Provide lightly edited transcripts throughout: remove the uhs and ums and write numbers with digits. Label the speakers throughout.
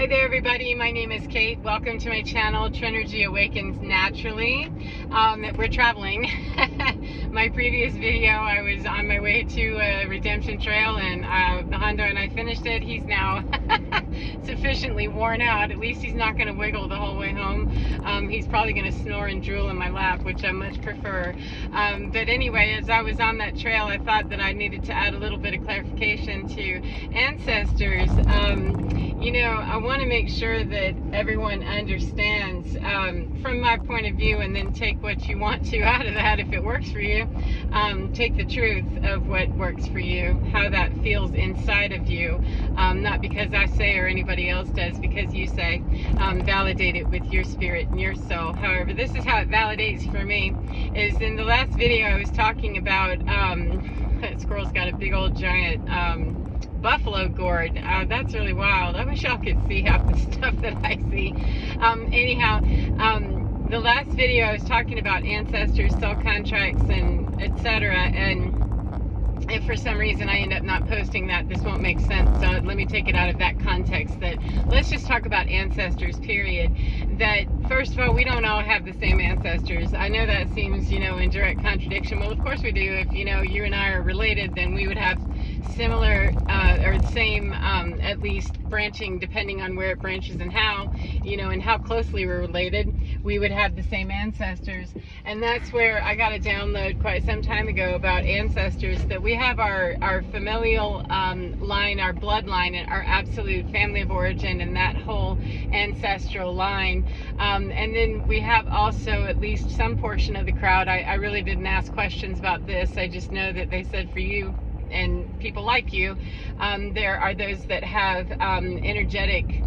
Speaker 1: Hi there everybody, my name is Kate. Welcome to my channel, Trinergy Awakens Naturally. We're traveling. My previous video, I was on my way to a redemption trail and Hondo and I finished it. He's now sufficiently worn out. At least he's not going to wiggle the whole way home. He's probably going to snore and drool in my lap, which I much prefer. But anyway, as I was on that trail, I thought that I needed to add a little bit of clarification to ancestors. You know, I want to make sure that everyone understands from my point of view, and then take what you want to out of that if it works for you. Take the truth of what works for you, how that feels inside of you, not because I say or anybody else does, because you say. Validate it with your spirit and your soul. However, this is how it validates for me. Is in the last video I was talking about that squirrel's got a big old giant buffalo gourd. That's really wild. I wish y'all could see half the stuff that I see. Anyhow, the last video I was talking about ancestors, soul contracts, and etc. And if for some reason I end up not posting that, this won't make sense. So let me take it out of that context. That let's just talk about ancestors, period. That first of all, we don't all have the same ancestors. I know that seems, you know, in direct contradiction. Well, of course we do. If, you know, you and I are related, then we would have similar or the same at least branching, depending on where it branches and how, you know, and how closely we're related, we would have the same ancestors. And that's where I got a download quite some time ago about ancestors, that we have our familial line, our bloodline, and our absolute family of origin, and that whole ancestral line. And then we have also at least some portion of the crowd. I really didn't ask questions about this. I just know that they said for you and people like you, there are those that have energetic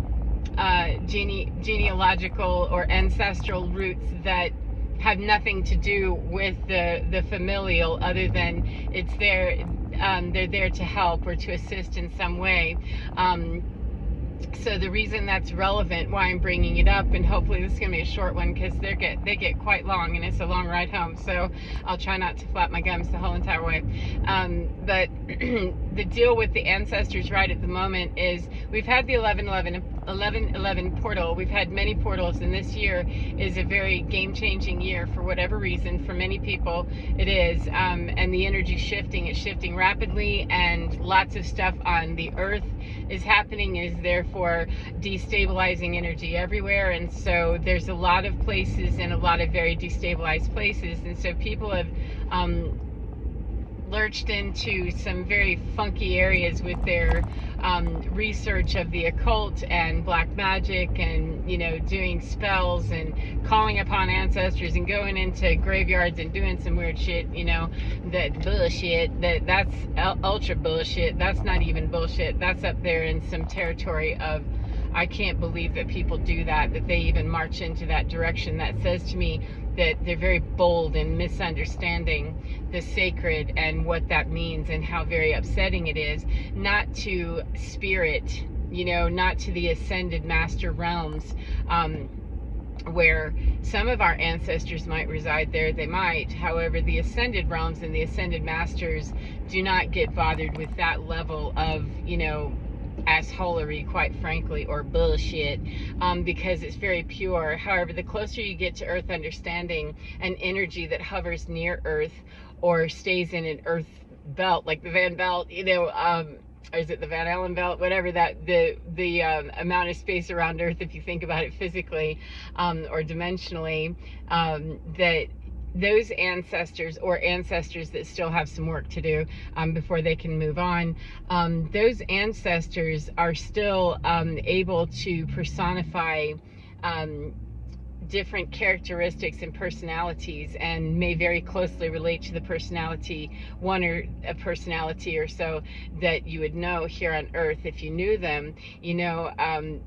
Speaker 1: genealogical or ancestral roots that have nothing to do with the familial, other than it's there, they're there to help or to assist in some way. So the reason that's relevant, why I'm bringing it up, and hopefully this is going to be a short one, because they get quite long and it's a long ride home, so I'll try not to flap my gums the whole entire way. But the deal with the ancestors right at the moment is we've had the 1111 portal. We've had many portals, and this year is a very game-changing year for whatever reason. For many people it is, and the energy shifting, it's shifting rapidly, and lots of stuff on the earth is happening, is therefore destabilizing energy everywhere. And so there's a lot of places, and a lot of very destabilized places, and so people have lurched into some very funky areas with their research of the occult and black magic, and, you know, doing spells and calling upon ancestors and going into graveyards and doing some weird shit, you know, that bullshit, that's ultra bullshit. That's not even bullshit. That's up there in some territory of, I can't believe that people do that they even march into that direction. That says to me that they're very bold in misunderstanding the sacred and what that means, and how very upsetting it is, not to spirit, you know, not to the ascended master realms, where some of our ancestors might reside there. They might. However, the ascended realms and the ascended masters do not get bothered with that level of, you know, assholery, quite frankly, or bullshit, because it's very pure. However, the closer you get to earth understanding, an energy that hovers near earth or stays in an earth belt, like the Van Belt, you know, or is it the Van Allen belt, whatever, that the amount of space around earth, if you think about it physically or dimensionally, that those ancestors, or ancestors that still have some work to do before they can move on, those ancestors are still able to personify different characteristics and personalities, and may very closely relate to the personality, one or a personality or so that you would know here on earth if you knew them, you know.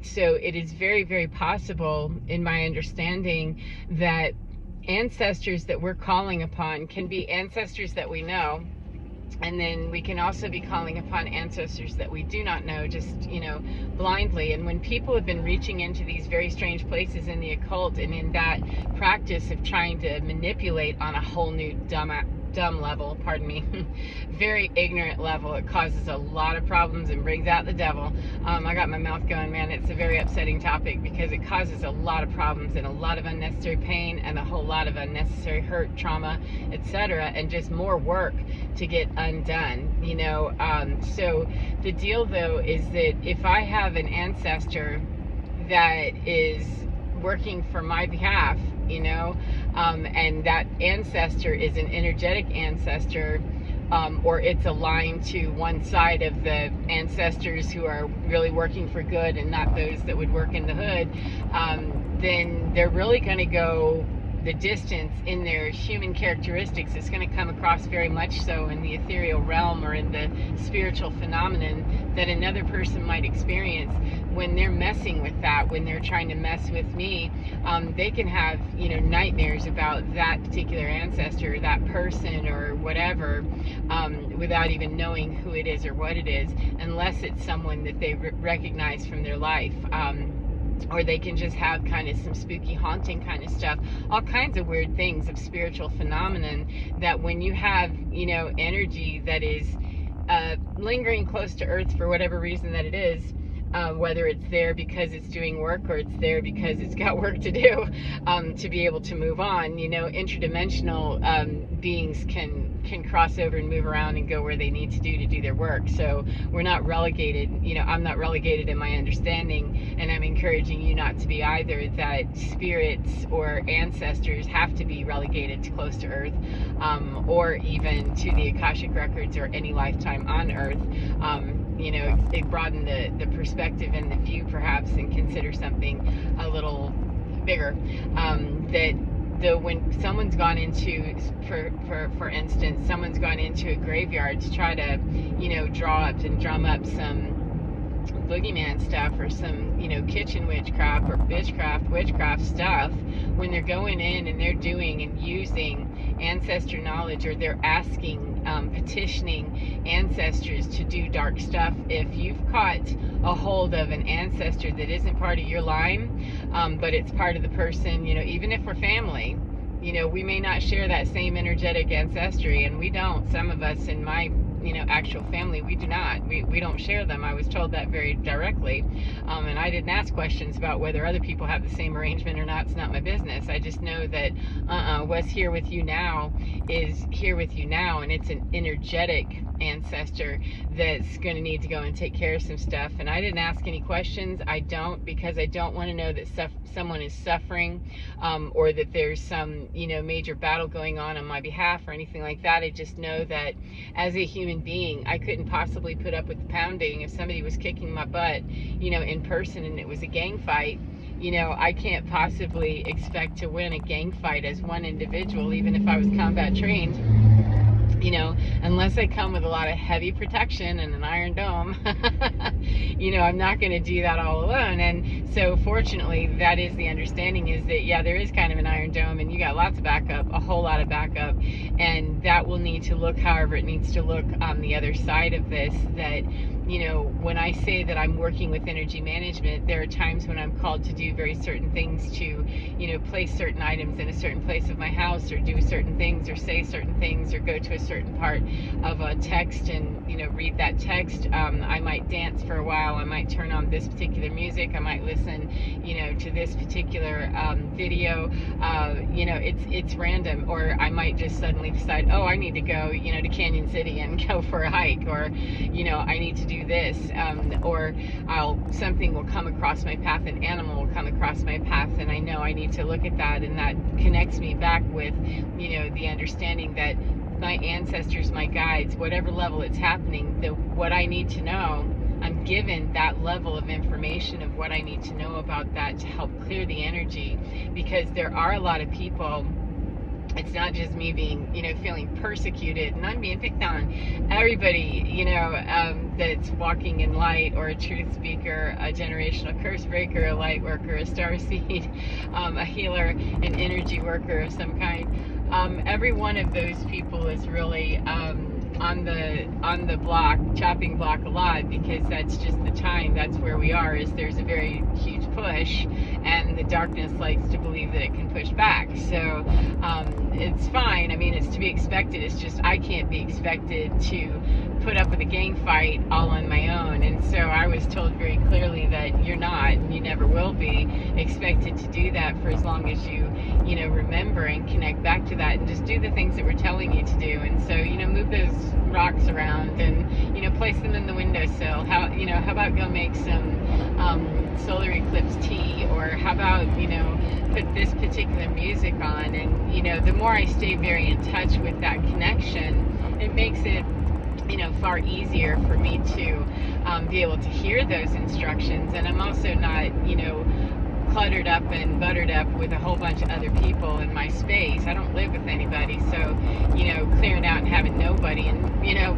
Speaker 1: So it is very, very possible, in my understanding, that ancestors that we're calling upon can be ancestors that we know, and then we can also be calling upon ancestors that we do not know, just, you know, blindly. And when people have been reaching into these very strange places in the occult, and in that practice of trying to manipulate on a whole new dumb dumb level, pardon me, very ignorant level, it causes a lot of problems and brings out the devil. I got my mouth going, man. It's a very upsetting topic because it causes a lot of problems and a lot of unnecessary pain and a whole lot of unnecessary hurt, trauma, etc., and just more work to get undone, you know. So the deal though is that if I have an ancestor that is working for my behalf, you know, and that ancestor is an energetic ancestor, or it's aligned to one side of the ancestors who are really working for good and not those that would work in the hood, then they're really going to go the distance in their human characteristics. It's going to come across very much so in the ethereal realm or in the spiritual phenomenon that another person might experience when they're messing with that, when they're trying to mess with me. They can have, you know, nightmares about that particular ancestor, that person or whatever, without even knowing who it is or what it is, unless it's someone that they recognize from their life. Or they can just have kind of some spooky haunting kind of stuff, all kinds of weird things of spiritual phenomenon that when you have, you know, energy that is lingering close to earth for whatever reason that it is, whether it's there because it's doing work or it's there because it's got work to do, to be able to move on. You know, interdimensional beings can cross over and move around and go where they need to do their work. So we're not relegated, you know, I'm not relegated in my understanding, and I'm encouraging you not to be either, that spirits or ancestors have to be relegated to close to earth, or even to the Akashic records or any lifetime on earth. You know, they broaden the perspective and the view perhaps, and consider something a little bigger. When someone's gone into, for instance, someone's gone into a graveyard to try to, you know, drum up some boogeyman stuff or some, you know, kitchen witchcraft or witchcraft stuff, when they're going in and they're doing and using ancestor knowledge, or they're asking, petitioning ancestors to do dark stuff, if you've caught a hold of an ancestor that isn't part of your line, but it's part of the person, you know, even if we're family, you know, we may not share that same energetic ancestry, and we don't, some of us in my, you know, actual family, we do not, we don't share them. I was told that very directly, and I didn't ask questions about whether other people have the same arrangement or not. It's not my business. I just know that what's here with you now is here with you now, and it's an energetic ancestor that's going to need to go and take care of some stuff. And I didn't ask any questions. I don't, because I don't want to know that someone is suffering, or that there's some, you know, major battle going on my behalf or anything like that. I just know that as a human being, I couldn't possibly put up with the pounding if somebody was kicking my butt, you know, in person, and it was a gang fight. You know, I can't possibly expect to win a gang fight as one individual, even if I was combat trained, you know, unless I come with a lot of heavy protection and an iron dome. You know, I'm not going to do that all alone. And so fortunately, that is the understanding, is that, yeah, there is kind of an iron dome, and you got lots of backup, a whole lot of backup, and that will need to look however it needs to look on the other side of this. That, you know, when I say that I'm working with energy management, there are times when I'm called to do very certain things, to, you know, place certain items in a certain place of my house, or do certain things, or say certain things, or go to a certain part of a text and, you know, read that text. I might dance for a while. I might turn on this particular music. I might listen, you know, to this particular video. You know, it's random. Or I might just suddenly decide, oh, I need to go, you know, to Canyon City and go for a hike, or, you know, I need to do this, or something will come across my path, an animal will come across my path, and I know I need to look at that, and that connects me back with, you know, the understanding that my ancestors, my guides, whatever level it's happening, what I need to know, I'm given that level of information of what I need to know about that to help clear the energy. Because there are a lot of people, it's not just me being, you know, feeling persecuted and I'm being picked on. Everybody, you know, that's walking in light, or a truth speaker, a generational curse breaker, a light worker, a starseed, a healer, an energy worker of some kind. Every one of those people is really on the block, chopping block a lot, because that's just the time. That's where we are. Is there's a very huge push, and the darkness likes to believe that it can push back. So it's fine. I mean, it's to be expected. It's just I can't be expected to put up with a gang fight all on my own. And so I was told very clearly that you're not, and you never will be expected to do that for as long as you remember and connect back to that, and just do the things that we're telling you to do. And so move those rocks around, and place them in the windowsill. How about go make some solar eclipse tea, or how about put this particular music on. And the more I stay very in touch with that connection, it makes it far easier for me to be able to hear those instructions. And I'm also not cluttered up and buttered up with a whole bunch of other people in my space. I don't live with anybody, so clearing out and having nobody, and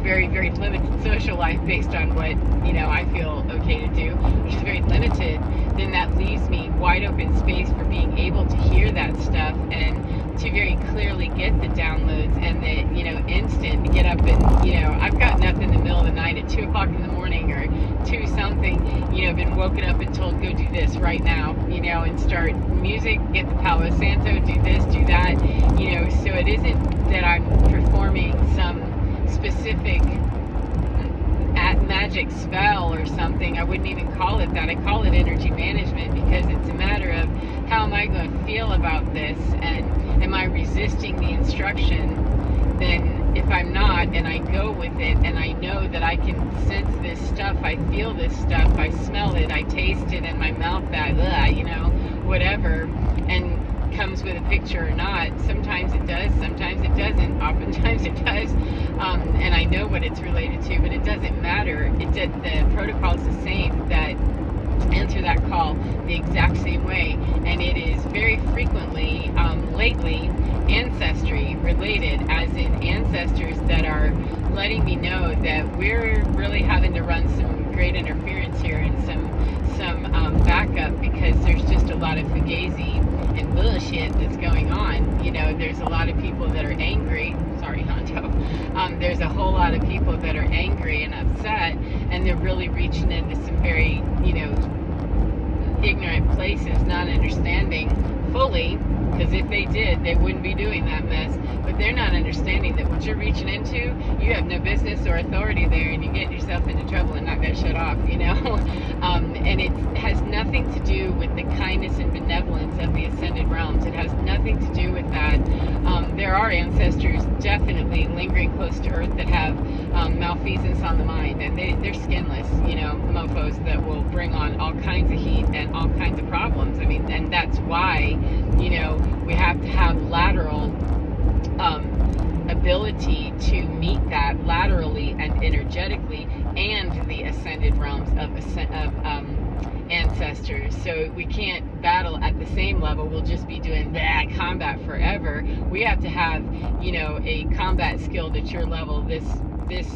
Speaker 1: very, very limited social life based on what I feel okay to do, which is very limited. Then that leaves me wide open space for being able to hear that stuff, and to very clearly get the downloads, and the instant to get up and I've gotten up in the middle of the night at 2 o'clock in the morning or 2 something, been woken up and told go do this right now, and start music, get the Palo Santo, do this, do that, so it isn't that I'm performing some specific magic spell or something. I wouldn't even call it that. I call it energy management, because it's a matter of how am I going to feel about this, and am I resisting the instruction? Then if I'm not, and I go with it, and I know that I can sense this stuff, I feel this stuff, I smell it, I taste it in my mouth, that whatever, and comes with a picture or not. Sometimes it does, sometimes it doesn't, oftentimes it does, and I know what it's related to, but it doesn't matter. The protocol is the same. That answer that call the exact same way, and it is very frequently lately ancestry related, as in ancestors that are letting me know that we're really having to run some great interference here, and some backup, because there's just a lot of fugazi and bullshit that's going on. There's a lot of people that are angry. Sorry, Hondo. There's a whole lot of people that are angry and upset, and they're really reaching into some very ignorant places, not understanding fully, because if they did, they wouldn't be doing that mess. But they're not understanding that what you're reaching into, you have no business or authority there, and you get yourself into trouble and not get shut off, and it has nothing to do with the kindness and benevolence of the ascended realms. It has nothing to do with that. There are ancestors definitely lingering close to Earth that have malfeasance on the mind, and they're skinless, mofos that will bring on all kinds of heat and all kinds of problems. I mean, and that's why we have to have lateral ability to meet that laterally and energetically, and the ascended realms of ancestors. So we can't battle at the same level. We'll just be doing that combat forever. We have to have a combat skill at your level, this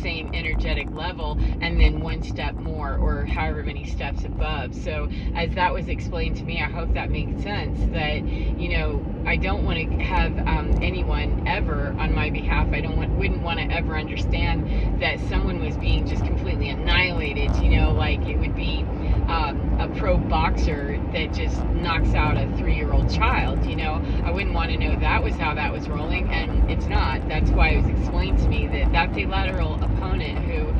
Speaker 1: same energetic level, and then one step more, or however many steps above. So as that was explained to me, I hope that makes sense, that I don't want to have anyone ever on my behalf. Wouldn't want to ever understand that someone was being just completely annihilated, like it would be a pro boxer that just knocks out a 3-year-old child. I wouldn't want to know that was how that was rolling, and it's not. That's why it was explained to me that that's a lateral opponent who,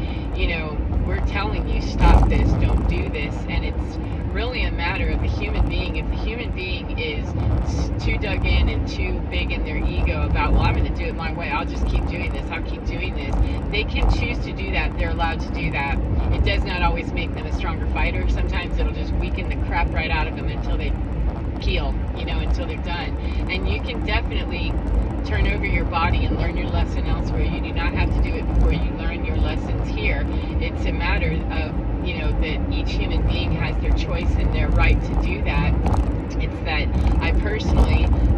Speaker 1: we're telling you, stop this, don't do this. And it's really a matter of the human being. If the human being is too dug in and too big in their ego about, well, I'm going to do it my way, I'll just keep doing this, I'll keep doing this, they can choose to do that. They're allowed to do that. It does not always make them a stronger fighter. Sometimes it'll just weaken the crap right out of them until they keel, until they're done. And you can definitely turn over your body and learn your lesson elsewhere. You do not have to do it before you learn your lessons here. It's a matter of that each human being has their choice and their right to do that. It's that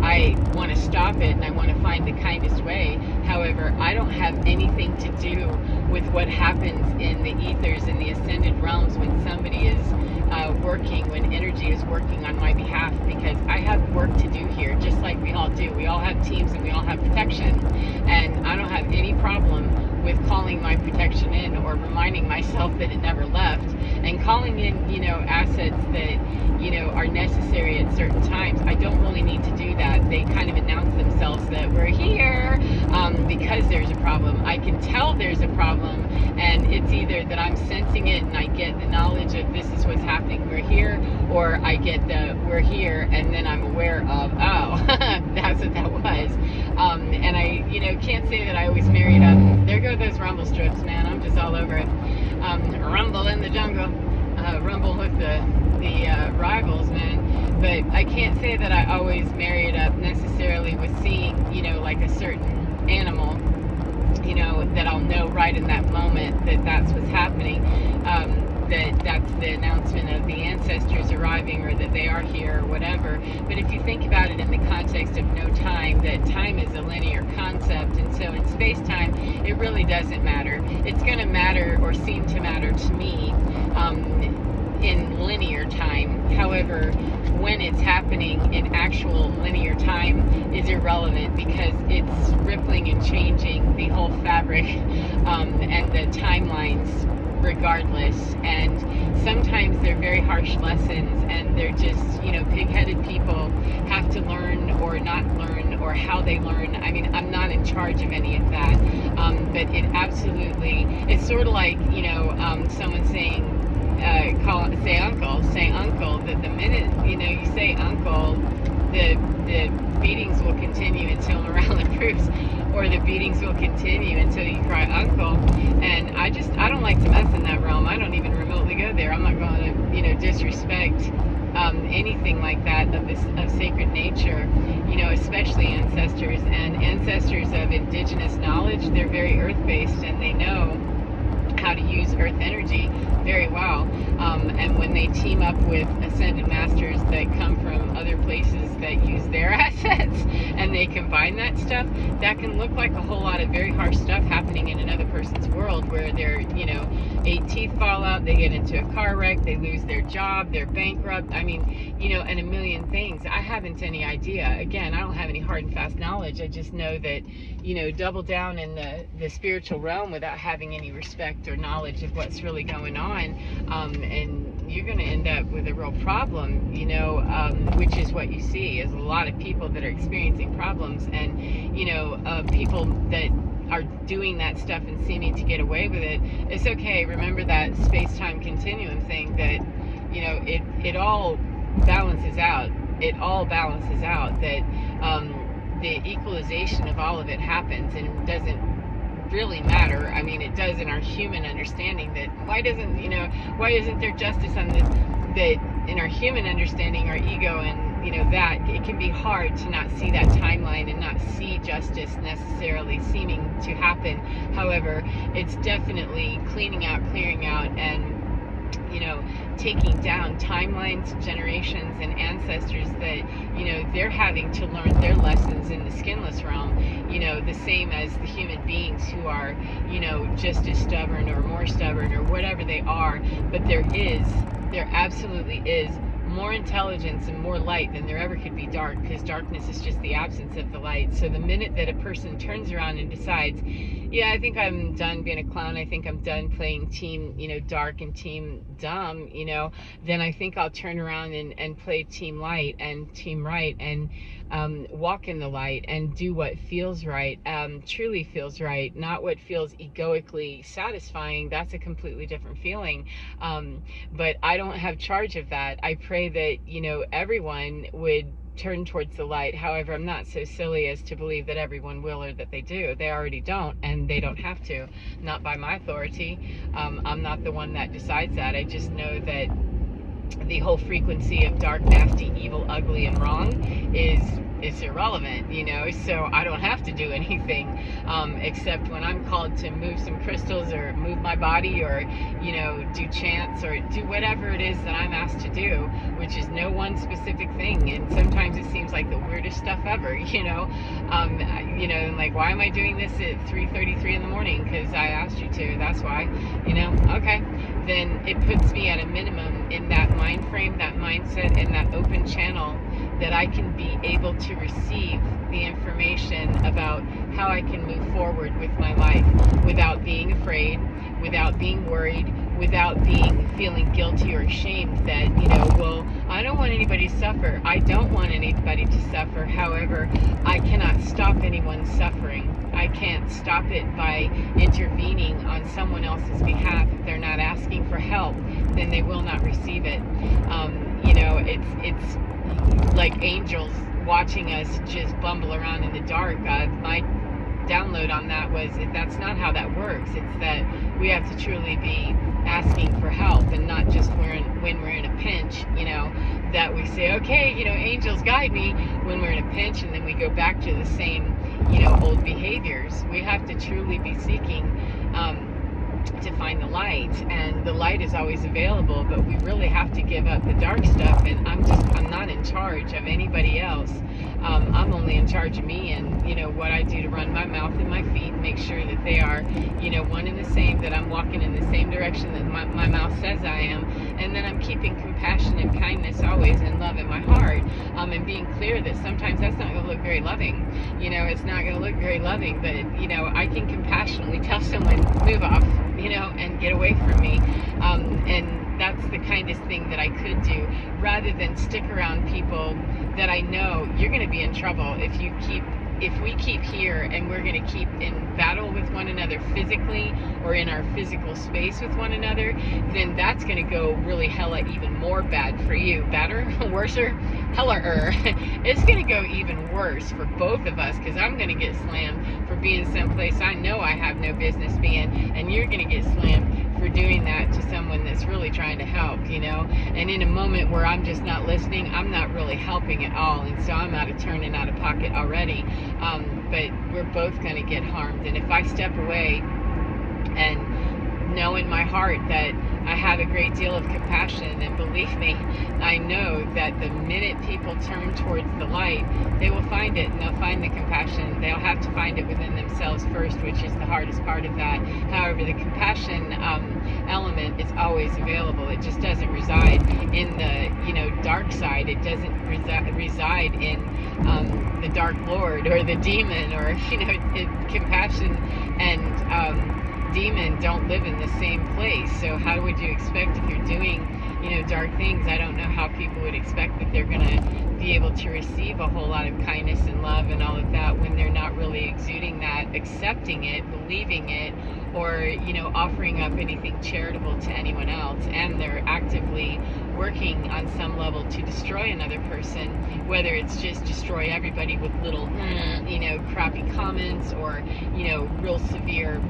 Speaker 1: I want to stop it, and I want to find the kindest way. However, I don't have anything to do with what happens in the ethers and the ascended realms when somebody is working, when energy is working on my behalf, because I have work to do here, just like we all do. We all have teams and we all have protection, and I don't have any problem with calling my protection in, or reminding myself that it never left, and calling in, assets that, are necessary at certain times. I don't really need to do that. They kind of announce themselves that we're here because there's a problem. I can tell there's a problem, and it's either that I'm sensing it and I get the knowledge of this is what's happening, we're here, or I get the we're here and then I'm aware of, oh, that's what that was. And I, can't say that I always married up. There go those rumble strips, man. I'm just all over it. Rumble in the jungle. Rumble with the rivals, man. But I can't say that I always marry it up necessarily with seeing, like a certain animal, that I'll know right in that moment that that's what's happening. That's the announcement of the ancestors arriving, or that they are here, or whatever. But if you think about it in the context of no time, that time is a linear concept, and so in space-time, it really doesn't matter. It's going to matter, or seem to matter to me, in linear time. However, when it's happening in actual linear time is irrelevant, because it's rippling and changing the whole fabric and the timelines regardless. And sometimes they're very harsh lessons, and they're just, pig-headed people have to learn or not learn, or how they learn. I mean, I'm not in charge of any of that, but it absolutely, it's sort of like, someone saying, say uncle, that the minute, you say uncle, the beatings will continue until morale improves, or the beatings will continue until you cry uncle. And I don't like to mess in that realm. I don't even remotely go there. I'm not going to, disrespect anything like that of sacred nature, especially ancestors. And ancestors of indigenous knowledge, they're very earth-based, and they know how to use earth energy very well. And when they team up with ascended masters that come from other places that use their assets, and they combine that stuff, that can look like a whole lot of very harsh stuff happening in another person's world, where their 8 teeth fall out, they get into a car wreck, they lose their job, they're bankrupt. I mean, and a million things. I haven't any idea. Again, I don't have any hard and fast knowledge. I just know that, double down in the spiritual realm without having any respect or knowledge of what's really going on, and you're going to end up with a real problem, which is what you see, is a lot of people that are experiencing problems, and people that are doing that stuff and seeming to get away with it. It's okay. Remember that space-time continuum thing, that it all balances out. It all balances out. That the equalization of all of it happens, and it doesn't really matter. I mean, it does in our human understanding. That why isn't there justice on this? That in our human understanding, our ego, and that it can be hard to not see that timeline and not see justice necessarily seeming to happen. However, it's definitely clearing out, and taking down timelines, generations, and ancestors that they're having to learn their lessons in the skinless realm, the same as the human beings who are just as stubborn or more stubborn or whatever they are. But there absolutely is more intelligence and more light than there ever could be dark, because darkness is just the absence of the light. So the minute that a person turns around and decides, yeah, I think I'm done being a clown, I think I'm done playing team dark and team dumb, then I think I'll turn around and play team light and team right, and walk in the light and do what feels right, truly feels right, not what feels egoically satisfying. That's a completely different feeling. But I don't have charge of that. I pray that everyone would turn towards the light. However, I'm not so silly as to believe that everyone will, or that they do. They already don't, and they don't have to. Not by my authority. I'm not the one that decides that. I just know that the whole frequency of dark, nasty, evil, ugly, and wrong is irrelevant, so I don't have to do anything, except when I'm called to move some crystals, or move my body, or do chants, or do whatever it is that I'm asked to do, which is no one specific thing. And sometimes it seems like the weirdest stuff ever, like, why am I doing this at 3:33 in the morning? Because I asked you to. That's why. Okay, then it puts me at a minimum in that mind frame, that mindset, and that open channel that I can be able to receive the information about how I can move forward with my life without being afraid, without being worried, without feeling guilty or ashamed that, well, I don't want anybody to suffer. I don't want anybody to suffer. However, I cannot stop anyone's suffering. I can't stop it by intervening on someone else's behalf. If they're not asking for help, then they will not receive it. It's like angels watching us just bumble around in the dark. My download on that was that's not how that works. It's that we have to truly be asking for help, and not just when we're in a pinch, that we say, okay, angels guide me when we're in a pinch, and then we go back to the same, old behaviors. We have to truly be seeking to find the light, and the light is always available, but we really have to give up the dark stuff. And I'm not in charge of anybody else. I'm only in charge of me and what I do to run my mouth and my feet and make sure that they are one and the same, that I'm walking in the same direction that my mouth says I am, and then I'm keeping compassion and kindness always and love in my heart, and being clear that sometimes that's not going to look very loving. It's not going to look very loving, but I can compassionately tell someone, move off, and get away from me, and that's the kindest thing that I could do, rather than stick around people that I know you're going to be in trouble if we keep here, and we're going to keep in battle with one another physically, or in our physical space with one another, then that's going to go really hella even more bad for you. Better, worser, hella-er. It's going to go even worse for both of us, because I'm going to get slammed for being someplace I know I have no business being, and you're going to get slammed for doing that to someone that's really trying to help, and in a moment where I'm just not listening, I'm not really helping at all, and so I'm out of turn and out of pocket already, but we're both going to get harmed. And if I step away and know in my heart that I have a great deal of compassion, and believe me, I know that the minute people turn towards the light, they will find it, and they'll find the compassion. They'll have to find it within themselves first, which is the hardest part of that. However, the compassion element is always available. It just doesn't reside in the dark side. It doesn't reside in the dark lord or the demon, or compassion and demon don't live in the same place. So how would you expect, if you're doing dark things, I don't know how people would expect that they're gonna be able to receive a whole lot of kindness and love and all of that when they're not really exuding that, accepting it, believing it, or offering up anything charitable to anyone else, and they're actively working on some level to destroy another person, whether it's just destroy everybody with little crappy comments, or real severe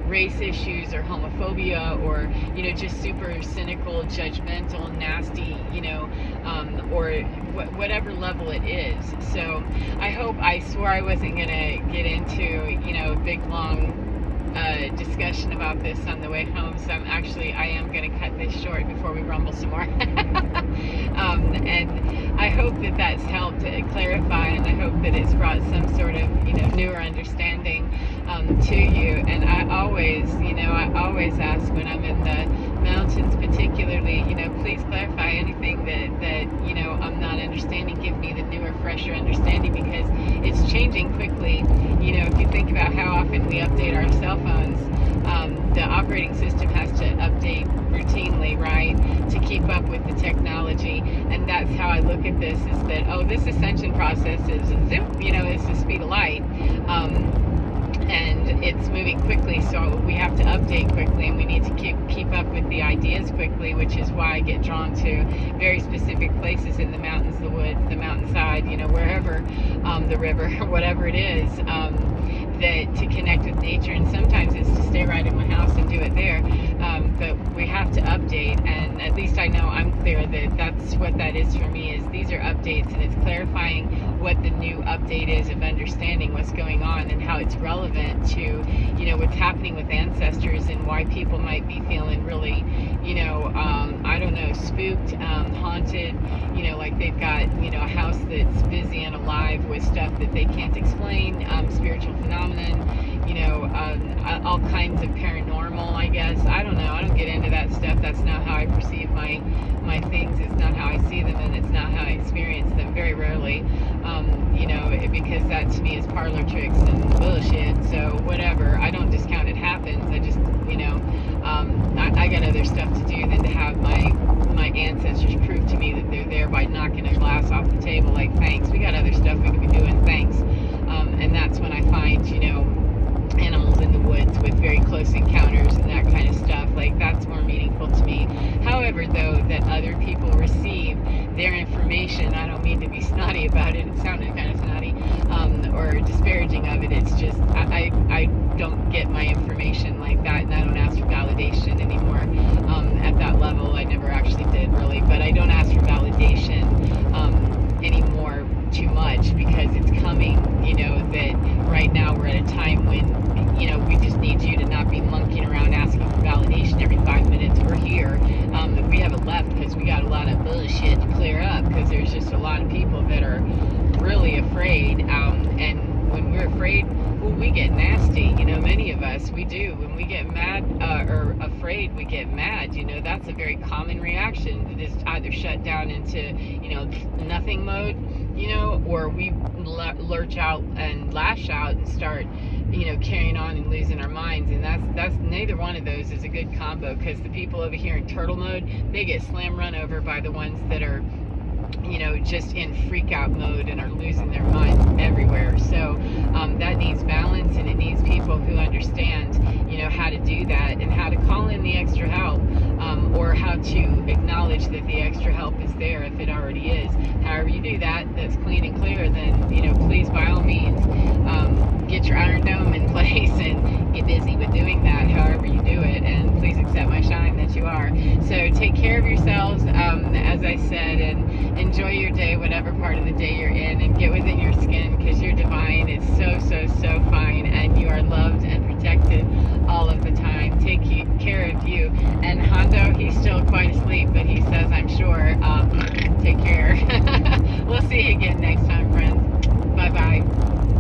Speaker 1: race issues, or homophobia, or just super cynical, judgmental, nasty, or whatever level it is. So I swore I wasn't gonna get into a big long discussion about this on the way home, so I am going to cut this short before we rumble some more. And I hope that that's helped to clarify, and I hope that it's brought some sort of newer understanding to you. And I always ask when I'm in the mountains, particularly, please clarify anything that I'm not understanding. Give me the newer, fresher understanding, because it's changing quickly. If you think about how often we update our cell phones, the operating system has to update routinely, right, to keep up with the technology. And that's how I look at this, is that, this ascension process is it's the speed of light. And it's moving quickly, so we have to update quickly, and we need to keep up with the ideas quickly, which is why I get drawn to very specific places in the mountains, the woods, the mountainside, wherever, the river, whatever it is, that to connect with nature. And sometimes it's to stay right in my house and do it there, but we have to update, and at least I know I'm clear that that's what that is for me, is these are updates, and it's clarifying what the new update is of understanding what's going on and how it's relevant to what's happening with ancestors, and why people might be feeling really I don't know, spooked, haunted, like they've got a house that's busy and alive with stuff that they can't explain, spiritual phenomenon, all kinds of paranormal, I guess. I don't know, I don't get into that stuff. That's not how I perceive my things. It's not how I see them, and it's not how I experience rarely, because that to me is parlor tricks and bullshit. So whatever, I don't discount it happens. I just, I got other stuff to do than to have my ancestors prove to me that they're there by knocking a glass off the table. Like, thanks, we got other stuff we could be doing. Thanks. And that's when I find, animals in the woods with very close encounters and that kind of stuff. Like, that's more meaningful to me. However, though, that other people receive their information, I don't mean to be snotty about it. It sounded kind of snotty, or disparaging of it. It's just, I don't get my information like that, and I don't ask for validation anymore. At that level, I never actually did, really, but I don't ask for validation anymore too much, because it's coming, that right now we're at a time when, we just need you to not be monkeying around asking for validation every 5 minutes. We're here. We haven't left because we got a lot of bullshit to clear up, because there's just a lot of people that are really afraid, and when we're afraid, we get nasty. Many of us, we do. When we get mad or afraid, we get mad. That's a very common reaction. It is either shut down into, nothing mode, or we lurch out and lash out and start, carrying on and losing our minds. And that's neither one of those is a good combo, because the people over here in turtle mode, they get slam run over by the ones that are, just in freak out mode and are losing their minds everywhere. So that needs balance, and it needs people who understand, how to do that and how to call in the extra help, or how to acknowledge that the extra help is there if it already is. However you do that, that's clean and clear, then, please, by all means, get your Iron Dome in place and get busy with doing that however you do it, and please accept my shine that you are. So take care of yourselves, as I said, and enjoy your day, whatever part of the day you're in, and get within your skin, because you're divine. It's so, so, so fine, and you